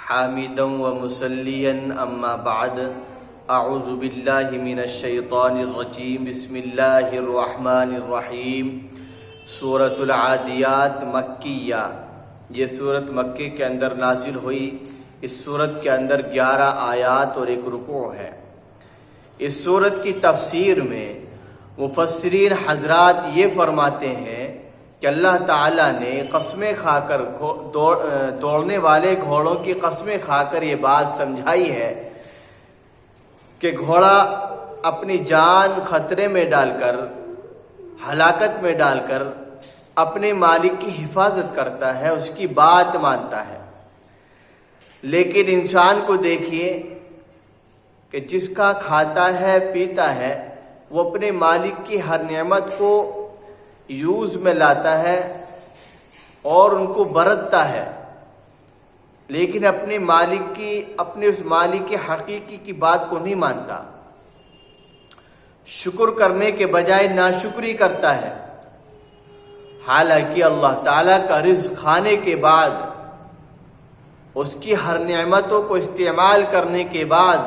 حامدا ومصليا اما بعد اعوذ باللہ من الشیطان الرجیم بسم اللہ الرحمن الرحیم۔ سورۃ العادیات مکیہ، یہ سورت مکے کے اندر نازل ہوئی۔ اس سورت کے اندر 11 آیات اور ایک رکوع ہے۔ اس سورت کی تفسیر میں مفسرین حضرات یہ فرماتے ہیں کہ اللہ تعالیٰ نے قسمیں کھا کر دوڑنے والے گھوڑوں کی قسمیں کھا کر یہ بات سمجھائی ہے کہ گھوڑا اپنی جان خطرے میں ڈال کر، ہلاکت میں ڈال کر اپنے مالک کی حفاظت کرتا ہے، اس کی بات مانتا ہے۔ لیکن انسان کو دیکھیے کہ جس کا کھاتا ہے پیتا ہے، وہ اپنے مالک کی ہر نعمت کو یوز میں لاتا ہے اور ان کو برتتا ہے، لیکن اپنے اس مالک کی حقیقی کی بات کو نہیں مانتا۔ شکر کرنے کے بجائے ناشکری کرتا ہے، حالانکہ اللہ تعالیٰ کا رزق کھانے کے بعد، اس کی ہر نعمتوں کو استعمال کرنے کے بعد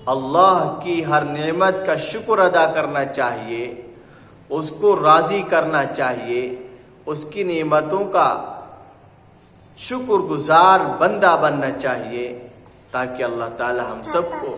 اللہ کی ہر نعمت کا شکر ادا کرنا چاہیے، اس کو راضی کرنا چاہیے، اس کی نعمتوں کا شکر گزار بندہ بننا چاہیے، تاکہ اللہ تعالی ہم سب کو